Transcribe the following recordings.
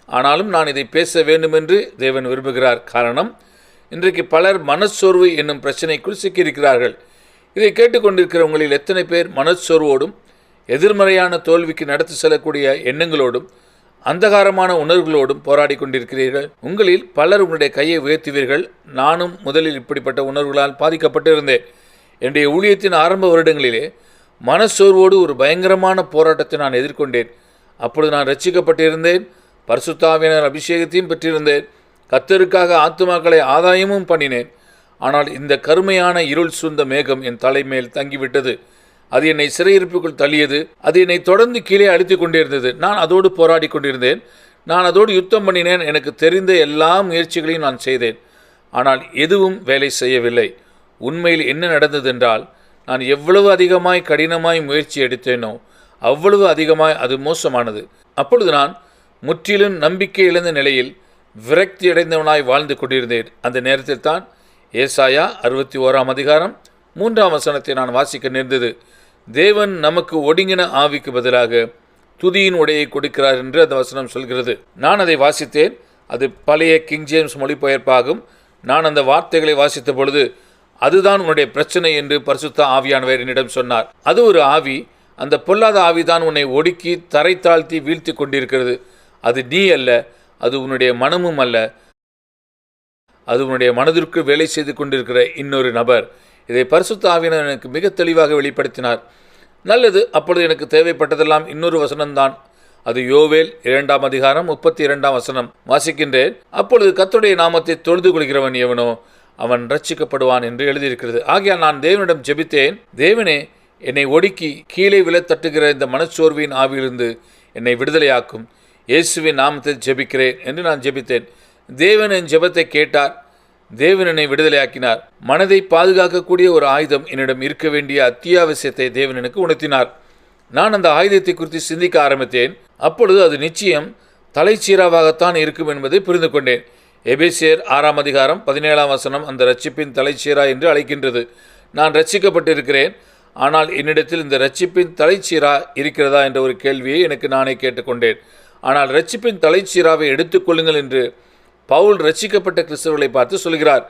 ஆனாலும் நான் இதை பேச வேண்டும் என்று தேவன் விரும்புகிறார். காரணம், இன்றைக்கு பலர் மனச்சோர்வு என்னும் பிரச்சனைக்குள் சிக்கியிருக்கிறார்கள். இதை கேட்டுக்கொண்டிருக்கிற உங்களில் எத்தனை பேர் மனச்சோர்வோடும் எதிர்மறையான தோல்விக்கு நடத்தி செல்லக்கூடிய எண்ணங்களோடும் அந்தகாரமான உணர்வுகளோடும் போராடி கொண்டிருக்கிறீர்கள்? உங்களில் பலர் உங்களுடைய கையை உயர்த்துவீர்கள். நானும் முதலில் இப்படிப்பட்ட உணர்வுகளால் பாதிக்கப்பட்டிருந்தேன். என்னுடைய ஊழியத்தின் ஆரம்ப வருடங்களிலே மனச்சோர்வோடு ஒரு பயங்கரமான போராட்டத்தை நான் எதிர்கொண்டேன். அப்பொழுது நான் ரட்சிக்கப்பட்டிருந்தேன், பரிசுத்த ஆவியானவர் அபிஷேகத்தையும் பெற்றிருந்தேன், கர்த்தருக்காக ஆத்துமாக்களை ஆதாயமும் பண்ணினேன். ஆனால் இந்த கருமையான இருள் சூழ்ந்த மேகம் என் தலைமேல் தங்கிவிட்டது. அது என்னை சிறையிருப்புக்குள் தள்ளியது. அது என்னை தொடர்ந்து கீழே அழுத்தி கொண்டிருந்தது. நான் அதோடு போராடி கொண்டிருந்தேன். நான் அதோடு யுத்தம் பண்ணினேன். எனக்கு தெரிந்த எல்லா முயற்சிகளையும் நான் செய்தேன். ஆனால் எதுவும் வேலை செய்யவில்லை. உண்மையில் என்ன நடந்ததென்றால், நான் எவ்வளவு அதிகமாய் கடினமாய் முயற்சி எடுத்தேனோ அவ்வளவு அதிகமாய் அது மோசமானது. அப்பொழுது நான் முற்றிலும் நம்பிக்கை இழந்த நிலையில் விரக்தி அடைந்தவனாய் வாழ்ந்து கொண்டிருந்தேன். அந்த நேரத்தில் தான் ஏசாயா 61 அதிகாரம் 3 நான் வாசிக்க நேர்ந்தது. தேவன் நமக்கு ஒடுங்கின ஆவிக்கு பதிலாக துதியின் உடையை கொடுக்கிறார் என்று அந்த வசனம் சொல்கிறது. நான் அதை வாசித்தேன். அது பழைய கிங் ஜேம்ஸ் மொழிபெயர்ப்பாகும். நான் அந்த வார்த்தைகளை வாசித்த பொழுது, அதுதான் உன்னுடைய பிரச்சனை என்று பரிசுத்த ஆவியானவர் என்னிடம் சொன்னார். அது ஒரு ஆவி. அந்த பொல்லாத ஆவிதான் உன்னை ஒடுக்கி தரை தாழ்த்தி வீழ்த்தி கொண்டிருக்கிறது. அது நீ அல்ல, அது உன்னுடைய மனமும் அல்ல, அது உன்னுடைய மனதிற்கு வேலை செய்து கொண்டிருக்கிற இன்னொரு நபர். இதை பரிசுத்த ஆவியானவர் எனக்கு மிக தெளிவாக வெளிப்படுத்தினார். நல்லது. அப்பொழுது எனக்கு தேவைப்பட்டதெல்லாம் இன்னொரு வசனம்தான். அது யோவேல் 2 அதிகாரம் 32 வாசிக்கின்றேன். அப்பொழுது கர்த்தருடைய நாமத்தை தொழுது கொள்கிறவன் எவனோ அவன் ரட்சிக்கப்படுவான் என்று எழுதியிருக்கிறது. ஆகையால் நான் தேவனிடம் ஜெபித்தேன், தேவனே, என்னை ஒடுக்கி கீழே விழத்தட்டுகிற இந்த மனச்சோர்வின் ஆவியிலிருந்து என்னை விடுதலையாக்கும். இயேசுவின் நாமத்தில் ஜெபிக்கிறேன் என்று நான் ஜெபித்தேன். தேவன் என் ஜெபத்தை கேட்டார். தேவன் என்னை விடுதலையாக்கினார். மனதை பாதுகாக்கக்கூடிய ஒரு ஆயுதம் என்னிடம் இருக்க வேண்டிய அத்தியாவசியத்தை தேவன் எனக்கு உணர்த்தினார். நான் அந்த ஆயுதத்தை குறித்து சிந்திக்க ஆரம்பித்தேன். அப்பொழுது அது நிச்சயம் தலைச்சீராவாகத்தான் இருக்கும் என்பதை புரிந்து கொண்டேன். எபேசியர் 6 அதிகாரம் 17 அந்த ரட்சிப்பின் தலைச்சீரா என்று அழைக்கின்றது. நான் ரட்சிக்கப்பட்டிருக்கிறேன், ஆனால் என்னிடத்தில் இந்த ரட்சிப்பின் தலைச்சீரா இருக்கிறதா என்ற ஒரு கேள்வியை எனக்கு நானே கேட்டுக்கொண்டேன். ஆனால் ரட்சிப்பின் தலைச்சீராவை எடுத்துக்கொள்ளுங்கள் என்று பவுல் ரட்சிக்கப்பட்ட கிறிஸ்தவர்களை பார்த்து சொல்கிறார்.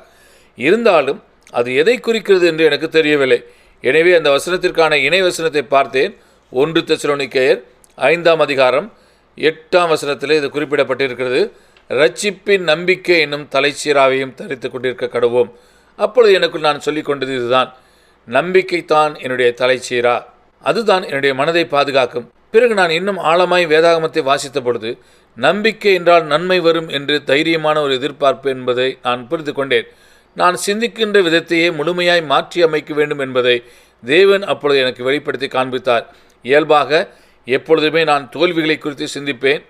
இருந்தாலும் அது எதை குறிக்கிறது என்று எனக்கு தெரியவில்லை. எனவே அந்த வசனத்திற்கான இணை வசனத்தை பார்த்தேன். 1 தெசலோனிக்கேயர் 5 அதிகாரம் 8 இது குறிப்பிடப்பட்டிருக்கிறது. ரட்சிப்பின் நம்பிக்கை என்னும் தலைச்சீராவையும் தரித்து கொண்டிருக்க கடவோம். அப்பொழுது எனக்குள் நான் சொல்லிக் கொண்டது இதுதான், நம்பிக்கைத்தான் என்னுடைய தலைச்சீரா, அதுதான் என்னுடைய மனதை பாதுகாக்கும். பிறகு நான் இன்னும் ஆழமாய் வேதாகமத்தை வாசித்த பொழுது, நம்பிக்கை என்றால் நன்மை வரும் என்று தைரியமான ஒரு எதிர்பார்ப்பு என்பதை நான் புரிந்து கொண்டேன். நான் சிந்திக்கின்ற விதத்தையே முழுமையாய் மாற்றி அமைக்க வேண்டும் என்பதை தேவன் அப்பொழுது எனக்கு வெளிப்படுத்தி காண்பித்தார். இயல்பாக எப்பொழுதுமே நான் தோல்விகளை குறித்து சிந்திப்பேன்.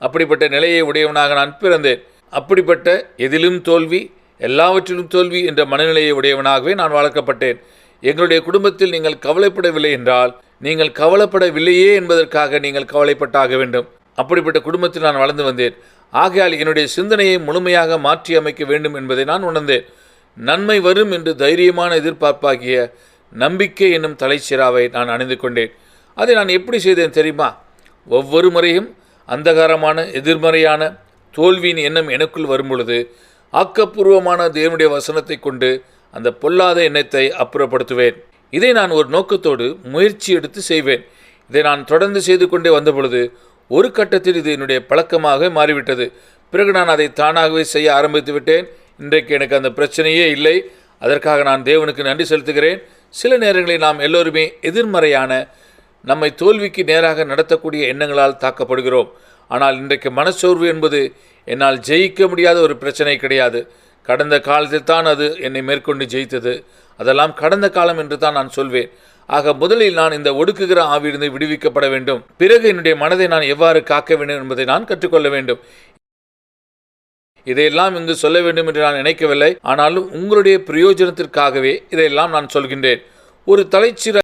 அப்படிப்பட்ட நிலையை உடையவனாக நான் பிறந்தேன். அப்படிப்பட்ட எதிலும் தோல்வி, எல்லாவற்றிலும் தோல்வி என்ற மனநிலையை உடையவனாகவே நான் வளர்க்கப்பட்டேன். எங்களுடைய குடும்பத்தில் நீங்கள் கவலைப்படவில்லை என்றால், நீங்கள் கவலைப்படவில்லையே என்பதற்காக நீங்கள் கவலைப்பட்டாக வேண்டும். அப்படிப்பட்ட குடும்பத்தில் நான் வளர்ந்து வந்தேன். ஆகையால் என்னுடைய சிந்தனையை முழுமையாக மாற்றி அமைக்க வேண்டும் என்பதை நான் உணர்ந்தேன். நன்மை வரும் என்று தைரியமான எதிர்பார்ப்பாகிய நம்பிக்கை என்னும் தலைச்சீராவை நான் அணிந்து கொண்டேன். அதை நான் எப்படி செய்தேன் தெரியுமா? ஒவ்வொரு முறையும் அந்தகாரமான எதிர்மறையான தோல்வியின் எண்ணம் எனக்குள் வரும் பொழுது ஆக்கப்பூர்வமான தேவனுடைய வசனத்தை கொண்டு அந்த பொல்லாத எண்ணத்தை அப்புறப்படுத்துவேன். இதை நான் ஒரு நோக்கத்தோடு முயற்சி எடுத்து செய்வேன். இதை நான் தொடர்ந்து செய்து கொண்டே வந்த பொழுது ஒரு கட்டத்தில் இது என்னுடைய பழக்கமாக மாறிவிட்டது. பிறகு நான் அதை தானாகவே செய்ய ஆரம்பித்து விட்டேன். இன்றைக்கு எனக்கு அந்த பிரச்சனையே இல்லை. அதற்காக நான் தேவனுக்கு நன்றி செலுத்துகிறேன். சில நேரங்களில் நாம் எல்லோருமே எதிர்மறையான நம்மை தோல்விக்கு நேராக நடத்தக்கூடிய எண்ணங்களால் தாக்கப்படுகிறோம். ஆனால் இன்றைக்கு மனச்சோர்வு என்பது என்னால் ஜெயிக்க முடியாத ஒரு பிரச்சனை கிடையாது. கடந்த காலத்தில் தான் அது என்னை மேற்கொண்டு ஜெயித்தது. அதெல்லாம் கடந்த காலம் என்று தான் நான் சொல்வேன். ஆக முதலில் நான் இந்த ஒடுக்குகிற ஆவியிலிருந்து விடுவிக்கப்பட வேண்டும். பிறகு என்னுடைய மனதை நான் எவ்வாறு காக்க வேண்டும் என்பதை நான் கற்றுக்கொள்ள வேண்டும். இதையெல்லாம் இங்கு சொல்ல வேண்டும் என்று நான் நினைக்கவில்லை. ஆனாலும் உங்களுடைய பிரயோஜனத்திற்காகவே இதையெல்லாம் நான் சொல்கின்றேன். ஒரு தலைச்சீரா